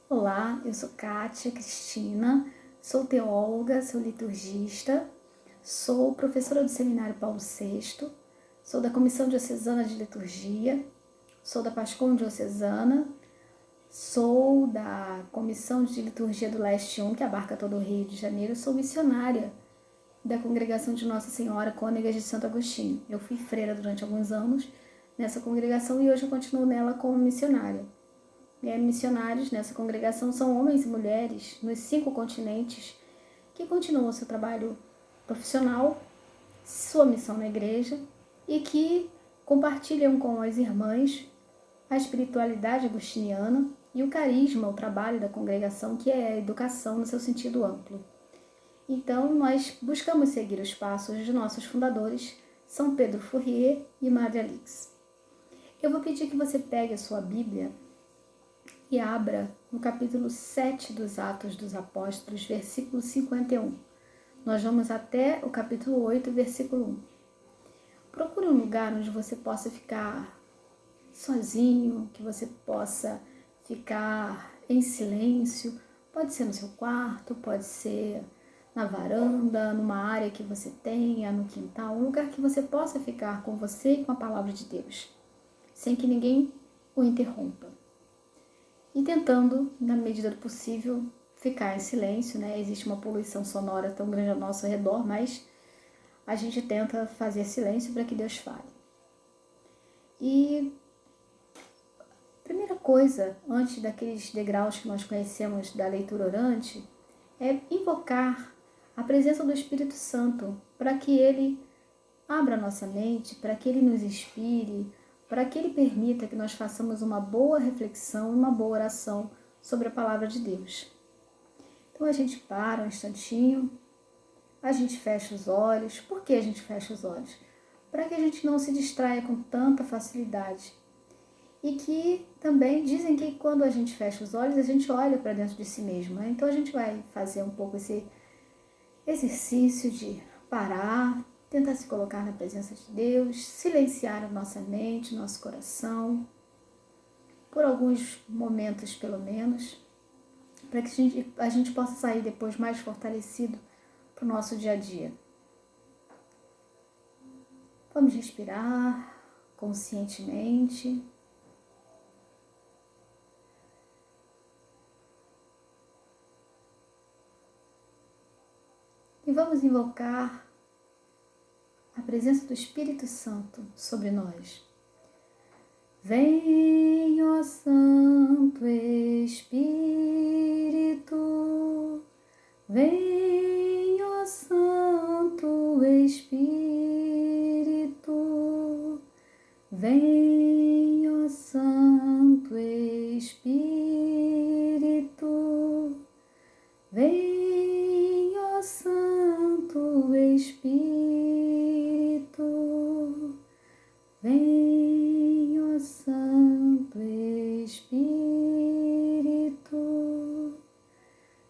Olá, eu sou Kátia Cristina, sou teóloga, sou liturgista, sou professora do Seminário Paulo VI, sou da Comissão Diocesana de Liturgia, sou da Pascom Diocesana, sou da Comissão de Liturgia do Leste 1, que abarca todo o Rio de Janeiro, sou missionária da Congregação de Nossa Senhora Cônegas de Santo Agostinho. Eu fui freira durante alguns anos nessa congregação e hoje eu continuo nela como missionária. Missionários nessa congregação são homens e mulheres nos 5 continentes que continuam seu trabalho profissional, sua missão na igreja e que compartilham com as irmãs a espiritualidade agostiniana e o carisma, o trabalho da congregação, que é a educação no seu sentido amplo. Então, nós buscamos seguir os passos de nossos fundadores, São Pedro Fourier e Madre Alix. Eu vou pedir que você pegue a sua Bíblia e abra no capítulo 7 dos Atos dos Apóstolos, versículo 51. Nós vamos até o capítulo 8, versículo 1. Procure um lugar onde você possa ficar sozinho, que você possa ficar em silêncio. Pode ser no seu quarto, pode ser na varanda, numa área que você tenha, no quintal, um lugar que você possa ficar com você e com a palavra de Deus, sem que ninguém o interrompa. E tentando, na medida do possível, ficar em silêncio, né? Existe uma poluição sonora tão grande ao nosso redor, mas a gente tenta fazer silêncio para que Deus fale. E a primeira coisa, antes daqueles degraus que nós conhecemos da leitura orante, é invocar a presença do Espírito Santo para que Ele abra nossa mente, para que Ele nos inspire, para que Ele permita que nós façamos uma boa reflexão e uma boa oração sobre a palavra de Deus. Então a gente para um instantinho, a gente fecha os olhos. Por que a gente fecha os olhos? Para que a gente não se distraia com tanta facilidade. E que também dizem que quando a gente fecha os olhos, a gente olha para dentro de si mesmo, né? Então a gente vai fazer um pouco esse exercício de parar, tentar se colocar na presença de Deus, silenciar a nossa mente, nosso coração, por alguns momentos pelo menos, para que a gente possa sair depois mais fortalecido para o nosso dia a dia. Vamos respirar conscientemente. E vamos invocar a presença do Espírito Santo sobre nós. Vem, ó Santo Espírito, vem, ó Santo Espírito, vem, ó Santo Espírito, vem, ó Santo Espírito, vem, ó Santo Espírito,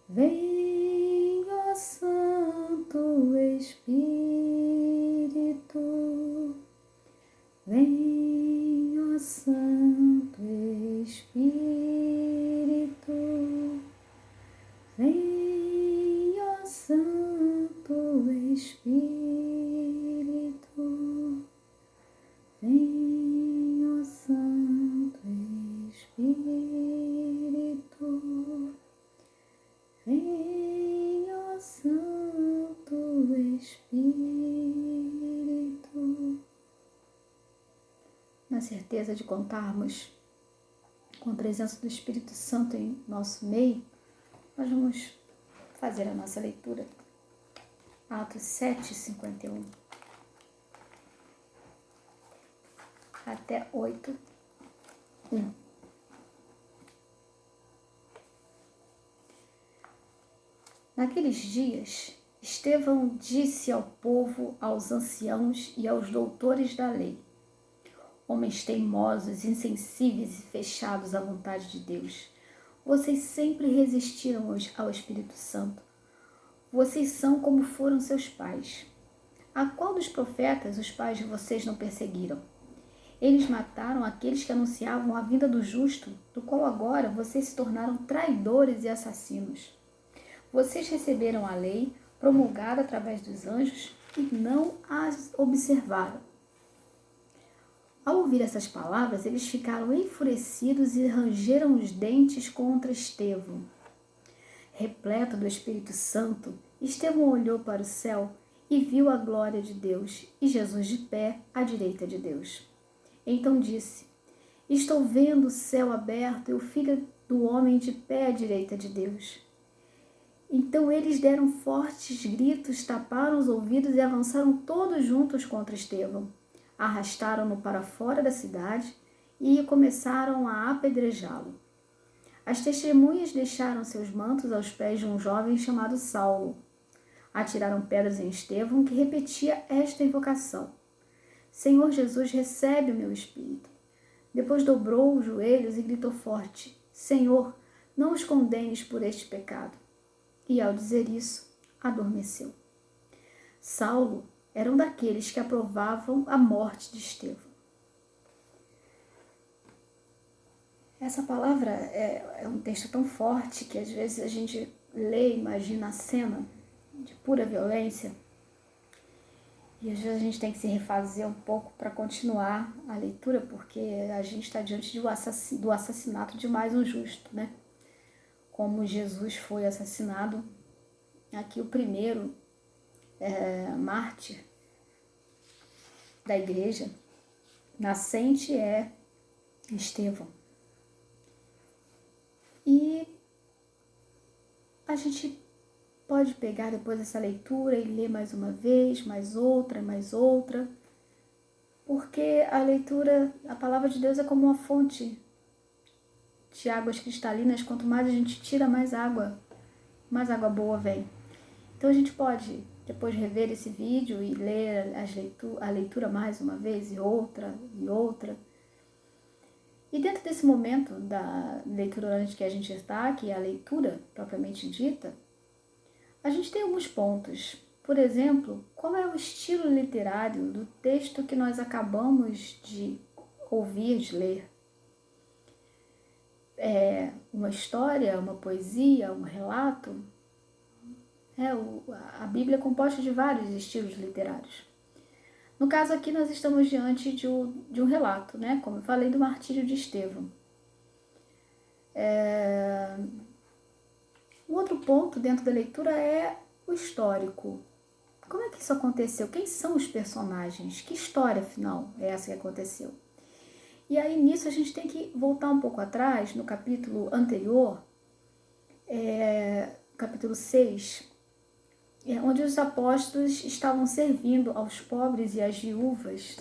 vem, ó Santo Espírito, vem, ó Santo Espírito, vem, ó Santo Espírito, vem, ó Santo Espírito, vem, ó Santo Espírito. Na certeza de contarmos com a presença do Espírito Santo em nosso meio, nós vamos fazer a nossa leitura. Atos 7, 51 até 8, 1. Naqueles dias, Estevão disse ao povo, aos anciãos e aos doutores da lei: homens teimosos, insensíveis e fechados à vontade de Deus, vocês sempre resistiram ao Espírito Santo. Vocês são como foram seus pais. A qual dos profetas os pais de vocês não perseguiram? Eles mataram aqueles que anunciavam a vinda do justo, do qual agora vocês se tornaram traidores e assassinos. Vocês receberam a lei promulgada através dos anjos e não as observaram. Ao ouvir essas palavras, eles ficaram enfurecidos e rangeram os dentes contra Estevão. Repleto do Espírito Santo, Estevão olhou para o céu e viu a glória de Deus e Jesus de pé à direita de Deus. Então disse: estou vendo o céu aberto e o Filho do Homem de pé à direita de Deus. Então eles deram fortes gritos, taparam os ouvidos e avançaram todos juntos contra Estevão. Arrastaram-no para fora da cidade e começaram a apedrejá-lo. As testemunhas deixaram seus mantos aos pés de um jovem chamado Saulo. Atiraram pedras em Estevão, que repetia esta invocação: Senhor Jesus, recebe o meu espírito. Depois dobrou os joelhos e gritou forte: Senhor, não os condenes por este pecado. E ao dizer isso, adormeceu. Saulo era um daqueles que aprovavam a morte de Estevão. Essa palavra é um texto tão forte que às vezes a gente lê e imagina a cena de pura violência e às vezes a gente tem que se refazer um pouco para continuar a leitura, porque a gente está diante do assassinato de mais um justo, né? Como Jesus foi assassinado, aqui o primeiro mártir da igreja nascente é Estevão. E a gente pode pegar depois dessa leitura e ler mais uma vez, mais outra, porque a leitura, a palavra de Deus é como uma fonte de águas cristalinas. Quanto mais a gente tira, mais água boa vem. Então a gente pode depois rever esse vídeo e ler a leitura mais uma vez e outra. E dentro desse momento da leitura orante que a gente está, que é a leitura propriamente dita, a gente tem alguns pontos. Por exemplo, qual é o estilo literário do texto que nós acabamos de ouvir, de ler? É uma história, uma poesia, um relato? A Bíblia é composta de vários estilos literários. No caso aqui, nós estamos diante de um relato, né? Como eu falei, do martírio de Estevão. Um outro ponto dentro da leitura é o histórico. Como é que isso aconteceu? Quem são os personagens? Que história, afinal, é essa que aconteceu? E aí, nisso, a gente tem que voltar um pouco atrás, no capítulo anterior, capítulo 6, onde os apóstolos estavam servindo aos pobres e às viúvas,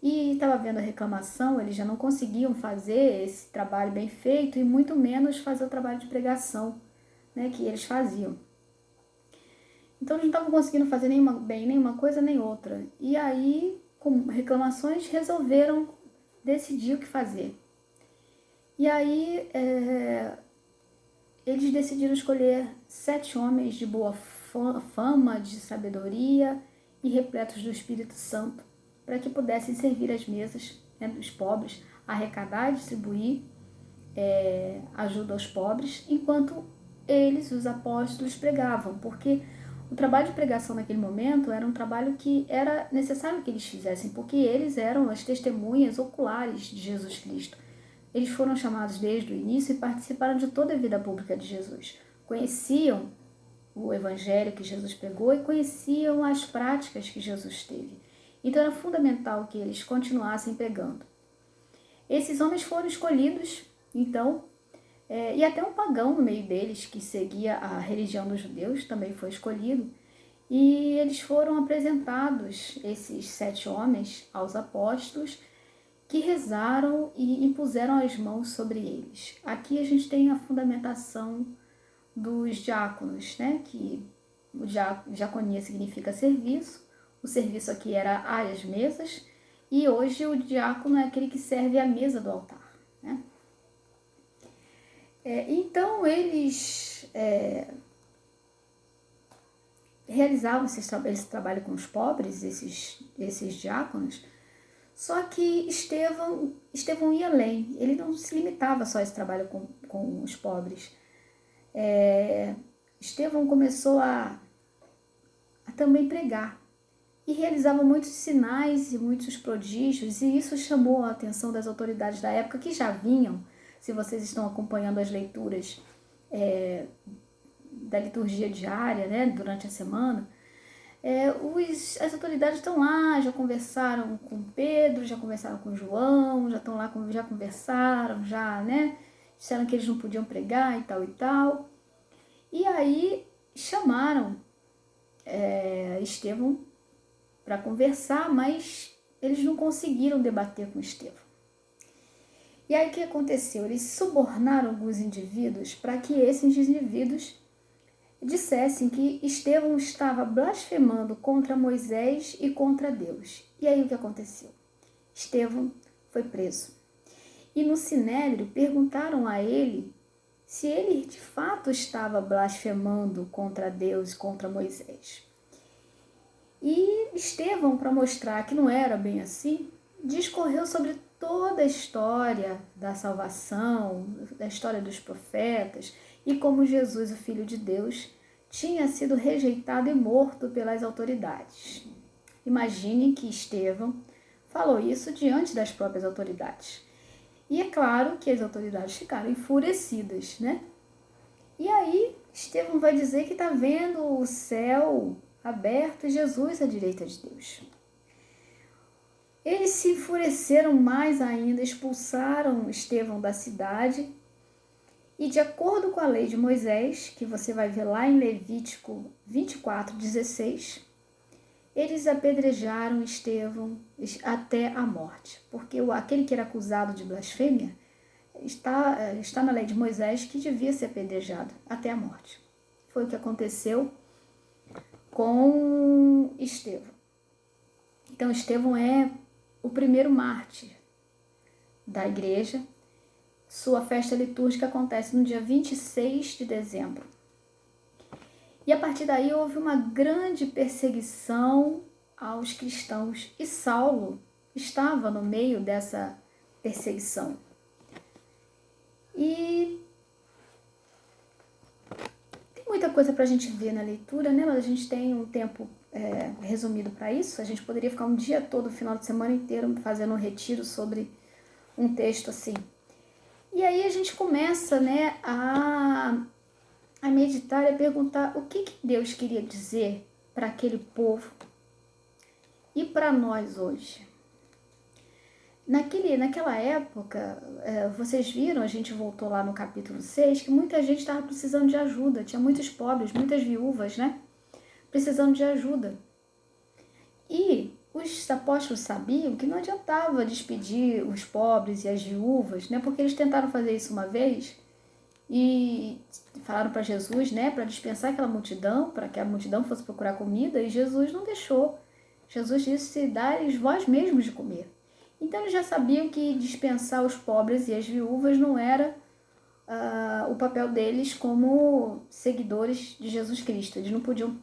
e estava havendo a reclamação, eles já não conseguiam fazer esse trabalho bem feito, e muito menos fazer o trabalho de pregação, né, que eles faziam. Então eles não estavam conseguindo fazer nenhuma coisa nem outra. E aí, com reclamações, resolveram decidir o que fazer. E aí eles decidiram escolher 7 homens de boa fama, de sabedoria e repletos do Espírito Santo, para que pudessem servir as mesas, né, dos pobres, arrecadar e distribuir ajuda aos pobres, enquanto eles, os apóstolos, pregavam, porque o trabalho de pregação naquele momento era um trabalho que era necessário que eles fizessem, porque eles eram as testemunhas oculares de Jesus Cristo. Eles foram chamados desde o início e participaram de toda a vida pública de Jesus. Conheciam o evangelho que Jesus pregou e conheciam as práticas que Jesus teve. Então era fundamental que eles continuassem pregando. Esses homens foram escolhidos, então, e até um pagão no meio deles, que seguia a religião dos judeus, também foi escolhido. E eles foram apresentados, esses 7 homens, aos apóstolos, que rezaram e impuseram as mãos sobre eles. Aqui a gente tem a fundamentação dos diáconos, né? Que o diaconia significa serviço, o serviço aqui era às mesas, e hoje o diácono é aquele que serve à mesa do altar, né? Então eles realizavam esse trabalho com os pobres, esses diáconos, Só que Estevão ia além, ele não se limitava só a esse trabalho com os pobres. Estevão começou a também pregar e realizava muitos sinais e muitos prodígios, e isso chamou a atenção das autoridades da época, que já vinham, se vocês estão acompanhando as leituras da liturgia diária, né, durante a semana, as autoridades estão lá, já conversaram com Pedro, já conversaram com João, já estão lá, já conversaram, já, né, disseram que eles não podiam pregar e tal e tal. E aí chamaram Estevão para conversar, mas eles não conseguiram debater com Estevão. E aí o que aconteceu? Eles subornaram alguns indivíduos para que esses indivíduos dissessem que Estevão estava blasfemando contra Moisés e contra Deus. E aí o que aconteceu? Estevão foi preso. E no Sinédrio perguntaram a ele se ele de fato estava blasfemando contra Deus e contra Moisés. E Estevão, para mostrar que não era bem assim, discorreu sobre toda a história da salvação, da história dos profetas, e como Jesus, o Filho de Deus, tinha sido rejeitado e morto pelas autoridades. Imagine que Estevão falou isso diante das próprias autoridades. E é claro que as autoridades ficaram enfurecidas, né? E aí Estevão vai dizer que está vendo o céu aberto e Jesus à direita de Deus. Eles se enfureceram mais ainda, expulsaram Estevão da cidade e, de acordo com a lei de Moisés, que você vai ver lá em Levítico 24:16, eles apedrejaram Estevão até a morte, porque aquele que era acusado de blasfêmia está na lei de Moisés que devia ser apedrejado até a morte. Foi o que aconteceu com Estevão. Então, Estevão é o primeiro mártir da igreja. Sua festa litúrgica acontece no dia 26 de dezembro. E a partir daí houve uma grande perseguição aos cristãos. E Saulo estava no meio dessa perseguição. E tem muita coisa para a gente ver na leitura, né? Mas a gente tem um tempo resumido para isso. A gente poderia ficar um dia todo, o final de semana inteiro, fazendo um retiro sobre um texto assim. E aí a gente começa, né, a meditar e a perguntar o que Deus queria dizer para aquele povo e para nós hoje. Naquela época, vocês viram, a gente voltou lá no capítulo 6, que muita gente estava precisando de ajuda. Tinha muitos pobres, muitas viúvas, né? Precisando de ajuda. E os apóstolos sabiam que não adiantava despedir os pobres e as viúvas, né? Porque eles tentaram fazer isso uma vez e falaram para Jesus, né? Para dispensar aquela multidão, para que a multidão fosse procurar comida, e Jesus não deixou. Jesus disse: dá-lhes vós mesmos de comer. Então eles já sabiam que dispensar os pobres e as viúvas não era o papel deles como seguidores de Jesus Cristo. Eles não podiam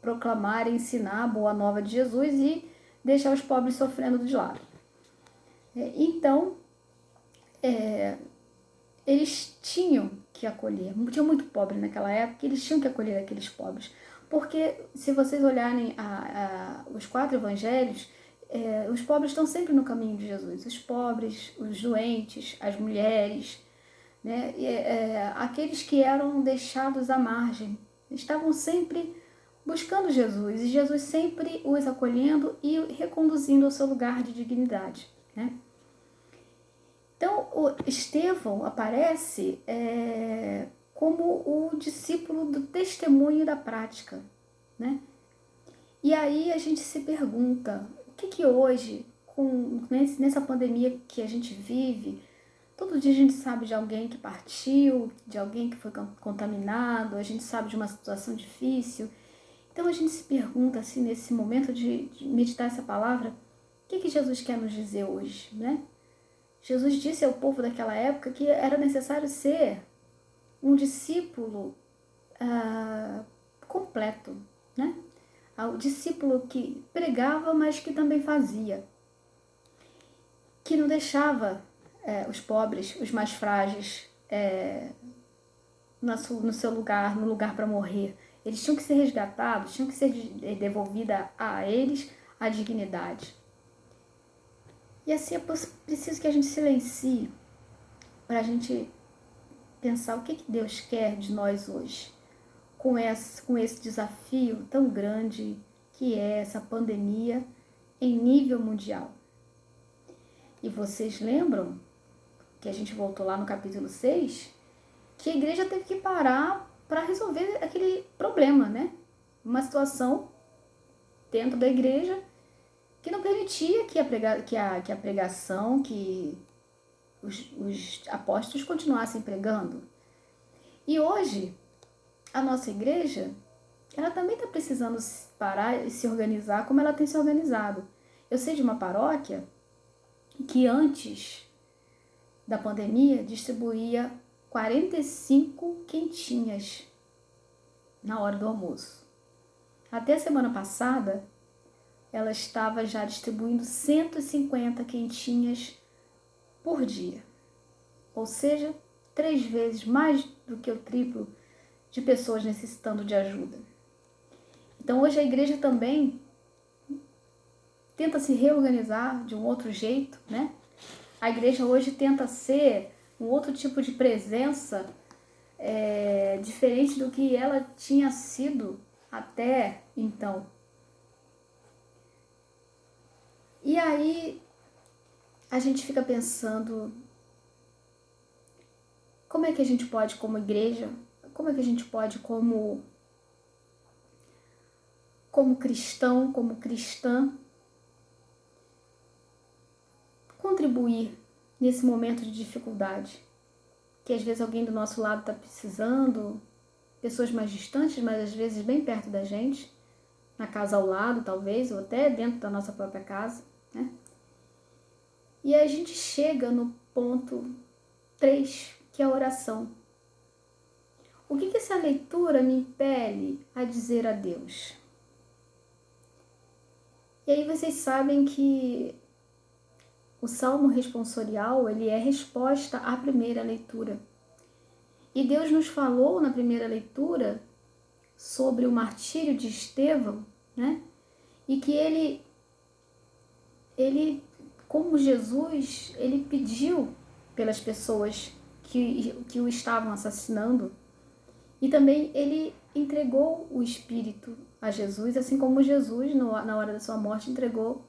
proclamar e ensinar a boa nova de Jesus e deixar os pobres sofrendo de lado. Então, eles tinham que acolher. Tinha muito pobre naquela época, eles tinham que acolher aqueles pobres. Porque, se vocês olharem os 4 evangelhos, os pobres estão sempre no caminho de Jesus. Os pobres, os doentes, as mulheres, né? Aqueles que eram deixados à margem. Estavam sempre buscando Jesus, e Jesus sempre os acolhendo e reconduzindo ao seu lugar de dignidade, né? Então, o Estevão aparece como o discípulo do testemunho e da prática, né? E aí a gente se pergunta, o que hoje, nessa pandemia que a gente vive, todo dia a gente sabe de alguém que partiu, de alguém que foi contaminado, a gente sabe de uma situação difícil. Então a gente se pergunta, assim, nesse momento de meditar essa palavra, o que Jesus quer nos dizer hoje, né? Jesus disse ao povo daquela época que era necessário ser um discípulo completo, né? O discípulo que pregava, mas que também fazia. que não deixava os pobres, os mais frágeis, no seu lugar, no lugar para morrer. Eles tinham que ser resgatados, tinham que ser devolvida a eles a dignidade. E assim é preciso que a gente silencie para a gente pensar o que Deus quer de nós hoje, com esse desafio tão grande que é essa pandemia em nível mundial. E vocês lembram que a gente voltou lá no capítulo 6, que a igreja teve que parar para resolver aquele problema, né? Uma situação dentro da igreja que não permitia que a pregação, que os apóstolos continuassem pregando. E hoje, a nossa igreja, ela também está precisando parar e se organizar como ela tem se organizado. Eu sei de uma paróquia que antes da pandemia distribuía 45 quentinhas na hora do almoço. Até a semana passada, ela estava já distribuindo 150 quentinhas por dia. Ou seja, 3 vezes mais do que o triplo de pessoas necessitando de ajuda. Então hoje a igreja também tenta se reorganizar de um outro jeito, né? A igreja hoje tenta ser um outro tipo de presença diferente do que ela tinha sido até então. E aí a gente fica pensando, como é que a gente pode, como igreja, como é que a gente pode, como cristão, como cristã, contribuir nesse momento de dificuldade, que às vezes alguém do nosso lado está precisando, pessoas mais distantes, mas às vezes bem perto da gente, na casa ao lado talvez, ou até dentro da nossa própria casa, né? E a gente chega no ponto 3, que é a oração. O que essa leitura me impele a dizer a Deus? E aí vocês sabem que o Salmo responsorial, ele é resposta à primeira leitura. E Deus nos falou na primeira leitura sobre o martírio de Estevão, né? E que ele como Jesus, ele pediu pelas pessoas que o estavam assassinando, e também ele entregou o Espírito a Jesus, assim como Jesus, na hora da sua morte, entregou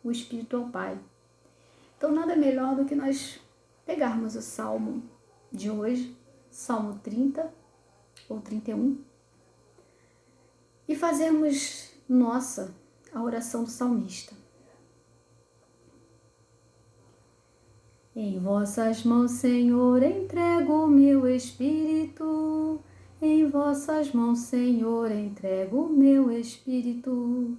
o Espírito ao Pai. Então, nada melhor do que nós pegarmos o Salmo de hoje, Salmo 30 ou 31, e fazermos nossa a oração do salmista. Em vossas mãos, Senhor, entrego o meu espírito. Em vossas mãos, Senhor, entrego o meu espírito.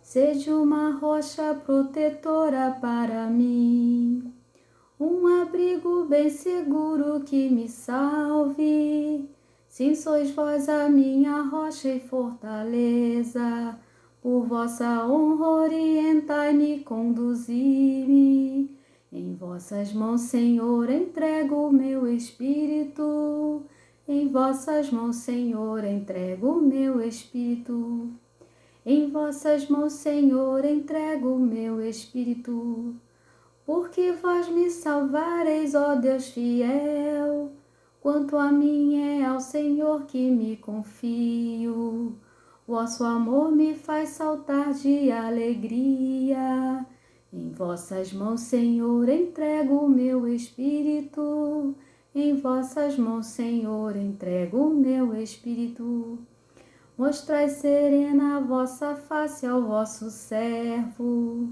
Sede uma rocha protetora para mim, um abrigo bem seguro que me salve. Sim, sois vós a minha rocha e fortaleza, por vossa honra orientai-me e conduzi-me. Em vossas mãos, Senhor, entrego o meu espírito. Em vossas mãos, Senhor, entrego o meu espírito. Em vossas mãos, Senhor, entrego o meu espírito. Porque vós me salvareis, ó Deus fiel. Quanto a mim é ao Senhor que me confio. Vosso amor me faz saltar de alegria. Em vossas mãos, Senhor, entrego o meu espírito. Em vossas mãos, Senhor, entrego o meu espírito. Mostrai serena a vossa face ao vosso servo,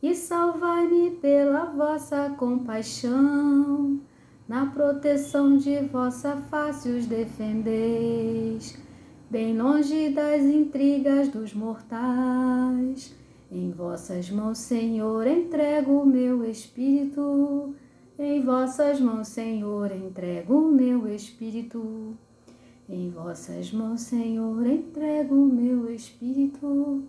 e salvai-me pela vossa compaixão. Na proteção de vossa face os defendeis, bem longe das intrigas dos mortais. Em vossas mãos, Senhor, entrego o meu espírito. Em vossas mãos, Senhor, entrego o meu espírito. Em vossas mãos, Senhor, entrego o meu espírito.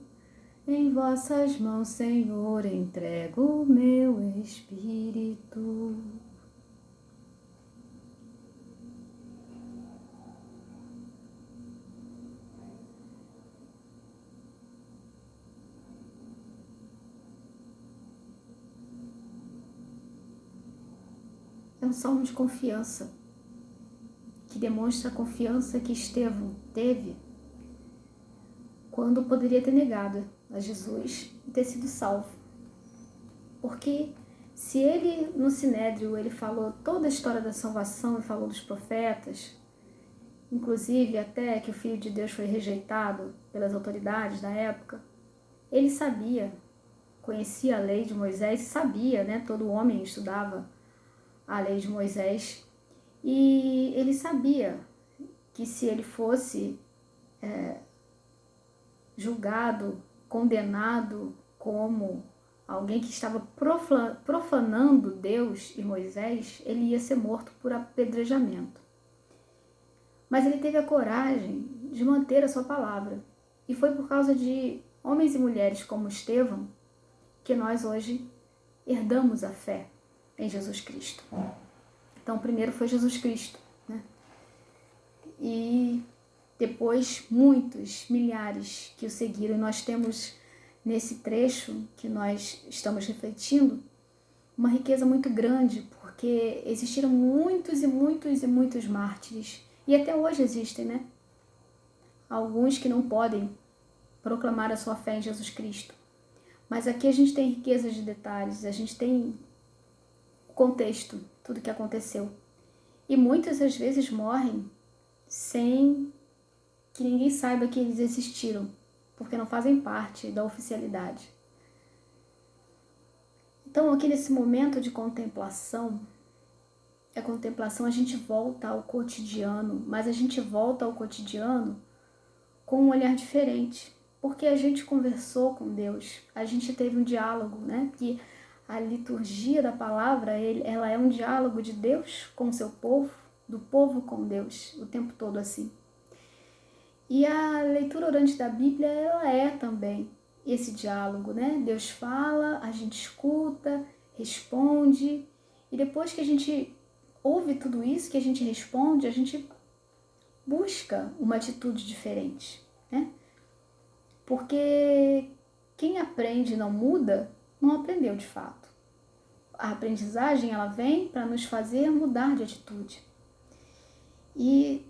Em vossas mãos, Senhor, entrego o meu espírito. É um salmo de confiança, que demonstra a confiança que Estevão teve quando poderia ter negado a Jesus e ter sido salvo. Porque se ele, no Sinédrio, ele falou toda a história da salvação e falou dos profetas, inclusive até que o Filho de Deus foi rejeitado pelas autoridades da época, ele sabia, conhecia a lei de Moisés, sabia, né? Todo homem estudava a lei de Moisés, e ele sabia que se ele fosse julgado, condenado como alguém que estava profanando Deus e Moisés, ele ia ser morto por apedrejamento. Mas ele teve a coragem de manter a sua palavra. E foi por causa de homens e mulheres como Estevão que nós hoje herdamos a fé em Jesus Cristo. Então, primeiro foi Jesus Cristo, né? E depois muitos, milhares que o seguiram. E nós temos nesse trecho que nós estamos refletindo uma riqueza muito grande, porque existiram muitos e muitos e muitos mártires. E até hoje existem, né? Alguns que não podem proclamar a sua fé em Jesus Cristo. Mas aqui a gente tem riqueza de detalhes, a gente tem o contexto, tudo que aconteceu. E muitas às vezes morrem sem que ninguém saiba que eles existiram, porque não fazem parte da oficialidade. Então aqui nesse momento de contemplação, a gente volta ao cotidiano, mas a gente volta ao cotidiano com um olhar diferente, porque a gente conversou com Deus, a gente teve um diálogo, né? Que a liturgia da palavra, ela é um diálogo de Deus com o seu povo, do povo com Deus, o tempo todo assim. E a leitura orante da Bíblia, ela é também esse diálogo, né? Deus fala, a gente escuta, responde, e depois que a gente ouve tudo isso, que a gente responde, a gente busca uma atitude diferente, né? Porque quem aprende e não muda, não aprendeu de fato. A aprendizagem, ela vem para nos fazer mudar de atitude. E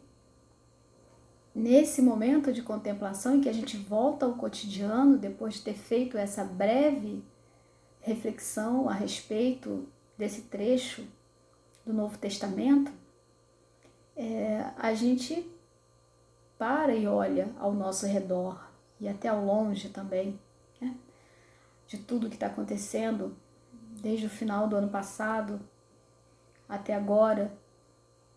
nesse momento de contemplação em que a gente volta ao cotidiano, depois de ter feito essa breve reflexão a respeito desse trecho do Novo Testamento, a gente para e olha ao nosso redor e até ao longe também, né? De tudo que está acontecendo desde o final do ano passado até agora.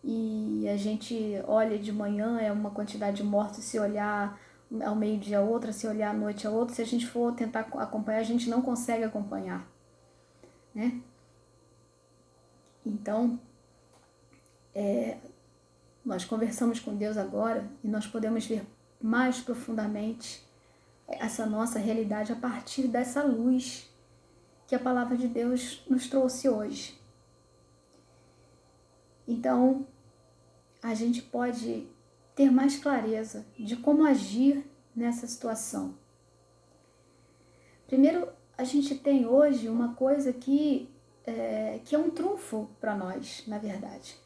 E a gente olha de manhã, é uma quantidade de mortos, se olhar ao meio-dia outra, se olhar à noite a outra, se a gente for tentar acompanhar, a gente não consegue acompanhar, né? Então, nós conversamos com Deus agora e nós podemos ver mais profundamente essa nossa realidade a partir dessa luz que a palavra de Deus nos trouxe hoje. Então, a gente pode ter mais clareza de como agir nessa situação. Primeiro, a gente tem hoje uma coisa que é um trunfo para nós, na verdade.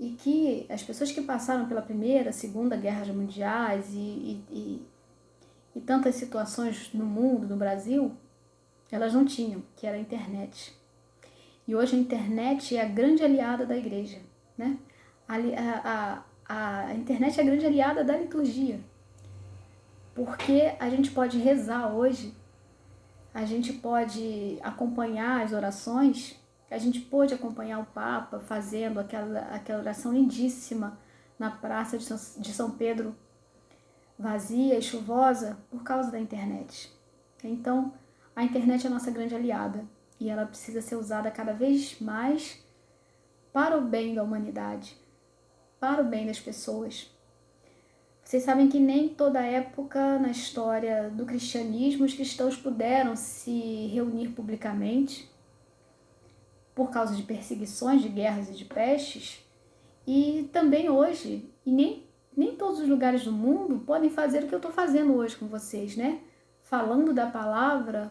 E que as pessoas que passaram pela Primeira, Segunda Guerras Mundiais e tantas situações no mundo, no Brasil, elas não tinham, que era a internet. E hoje a internet é a grande aliada da igreja, né? A internet é a grande aliada da liturgia, porque a gente pode rezar hoje, a gente pode acompanhar as orações, a gente pôde acompanhar o Papa fazendo aquela oração lindíssima na praça de São Pedro, vazia e chuvosa, por causa da internet. Então, a internet é a nossa grande aliada e ela precisa ser usada cada vez mais para o bem da humanidade, para o bem das pessoas. Vocês sabem que nem toda época na história do cristianismo os cristãos puderam se reunir publicamente por causa de perseguições, de guerras e de pestes. E também hoje, e nem todos os lugares do mundo podem fazer o que eu estou fazendo hoje com vocês, né? Falando da palavra,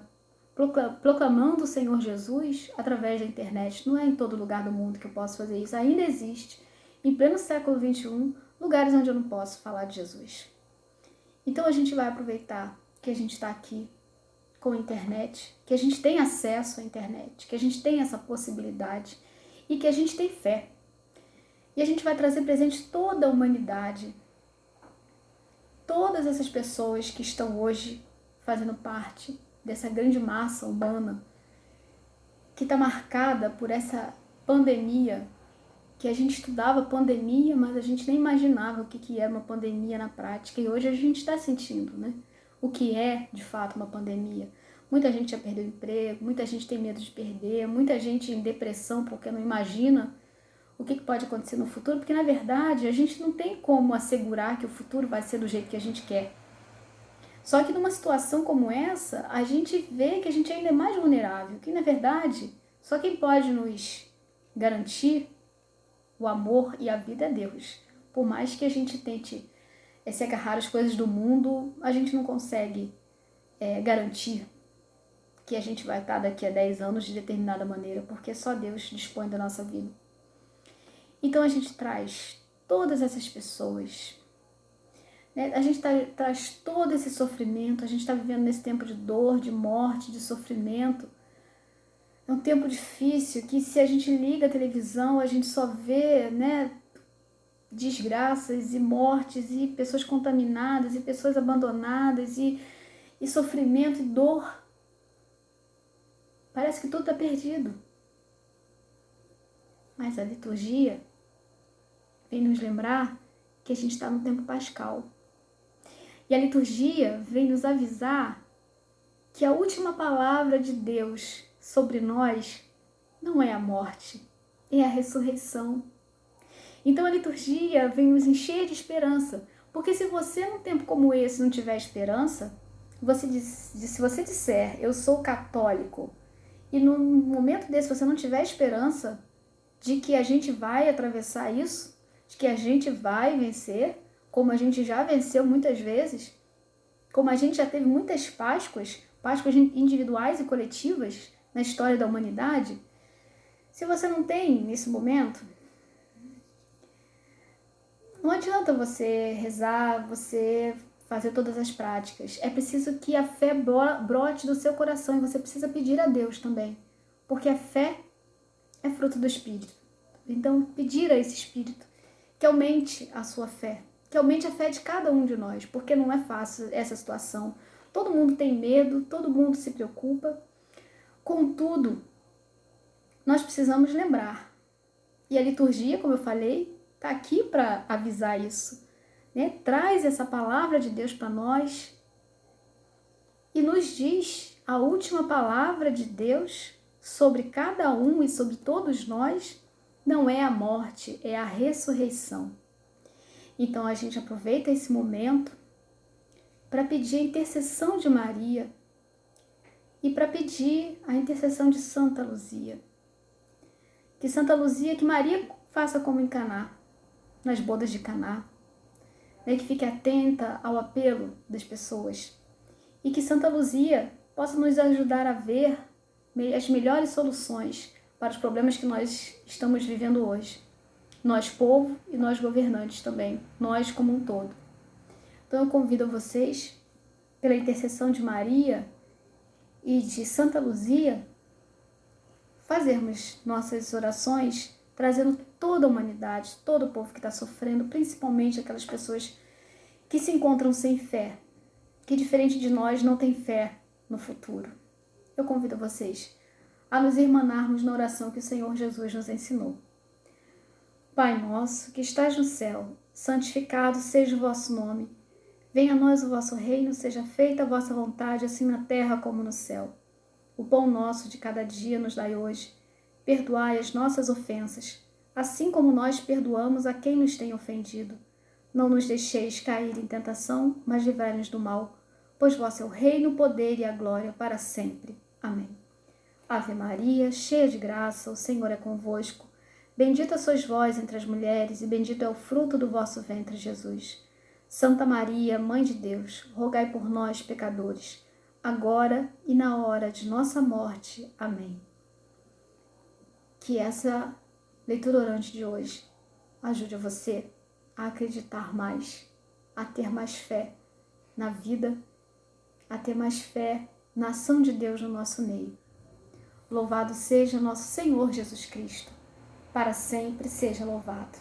proclamando o Senhor Jesus através da internet. Não é em todo lugar do mundo que eu posso fazer isso. Ainda existe, em pleno século XXI, lugares onde eu não posso falar de Jesus. Então a gente vai aproveitar que a gente está aqui com a internet, que a gente tem acesso à internet, que a gente tem essa possibilidade e que a gente tem fé. E a gente vai trazer presente toda a humanidade, todas essas pessoas que estão hoje fazendo parte dessa grande massa humana que está marcada por essa pandemia, que a gente estudava pandemia, mas a gente nem imaginava o que era uma pandemia na prática, e hoje a gente está sentindo, né? O que é, de fato, uma pandemia. Muita gente já perdeu emprego, muita gente tem medo de perder, muita gente em depressão porque não imagina o que pode acontecer no futuro, porque, na verdade, a gente não tem como assegurar que o futuro vai ser do jeito que a gente quer. Só que numa situação como essa, a gente vê que a gente ainda é mais vulnerável, que, na verdade, só quem pode nos garantir o amor e a vida é Deus. Por mais que a gente tente se agarrar às coisas do mundo, a gente não consegue garantir que a gente vai estar daqui a 10 anos de determinada maneira, porque só Deus dispõe da nossa vida. Então a gente traz todas essas pessoas, né? A gente traz todo esse sofrimento, a gente está vivendo nesse tempo de dor, de morte, de sofrimento. É um tempo difícil que, se a gente liga a televisão, a gente só vê, né, desgraças e mortes e pessoas contaminadas e pessoas abandonadas e sofrimento e dor. Parece que tudo está perdido. Mas a liturgia vem nos lembrar que a gente está no tempo pascal. E a liturgia vem nos avisar que a última palavra de Deus sobre nós não é a morte, é a ressurreição. Então a liturgia vem nos encher de esperança, porque se você num tempo como esse não tiver esperança, se você disser, eu sou católico, e num momento desse você não tiver esperança de que a gente vai atravessar isso, de que a gente vai vencer, como a gente já venceu muitas vezes, como a gente já teve muitas Páscoas individuais e coletivas na história da humanidade, se você não tem nesse momento, não adianta você rezar, você fazer todas as práticas. É preciso que a fé brote do seu coração e você precisa pedir a Deus também, porque a fé é fruto do Espírito. Então, pedir a esse Espírito que aumente a sua fé, que aumente a fé de cada um de nós, porque não é fácil essa situação. Todo mundo tem medo, todo mundo se preocupa. Contudo, nós precisamos lembrar. E a liturgia, como eu falei, está aqui para avisar isso, né? Traz essa palavra de Deus para nós e nos diz a última palavra de Deus sobre cada um e sobre todos nós não é a morte, é a ressurreição. Então a gente aproveita esse momento para pedir a intercessão de Maria e para pedir a intercessão de Santa Luzia. Que Santa Luzia, que Maria faça como em Caná, nas bodas de Caná, né? Que fique atenta ao apelo das pessoas e que Santa Luzia possa nos ajudar a ver as melhores soluções para os problemas que nós estamos vivendo hoje. Nós, povo, e nós, governantes também, nós como um todo. Então eu convido vocês, pela intercessão de Maria e de Santa Luzia, fazermos nossas orações trazendo toda a humanidade, todo o povo que está sofrendo, principalmente aquelas pessoas que se encontram sem fé, que diferente de nós não tem fé no futuro. Eu convido vocês a nos irmanarmos na oração que o Senhor Jesus nos ensinou. Pai nosso, que estás no céu, santificado seja o vosso nome. Venha a nós o vosso reino, seja feita a vossa vontade, assim na terra como no céu. O pão nosso de cada dia nos dai hoje. Perdoai as nossas ofensas, assim como nós perdoamos a quem nos tem ofendido. Não nos deixeis cair em tentação, mas livrai-nos do mal, pois vosso é o reino, o poder e a glória para sempre. Amém. Ave Maria, cheia de graça, o Senhor é convosco. Bendita sois vós entre as mulheres, e bendito é o fruto do vosso ventre, Jesus. Santa Maria, Mãe de Deus, rogai por nós, pecadores, agora e na hora de nossa morte. Amém. Que essa leitura orante de hoje ajude você a acreditar mais, a ter mais fé na vida, a ter mais fé na ação de Deus no nosso meio. Louvado seja nosso Senhor Jesus Cristo, para sempre seja louvado.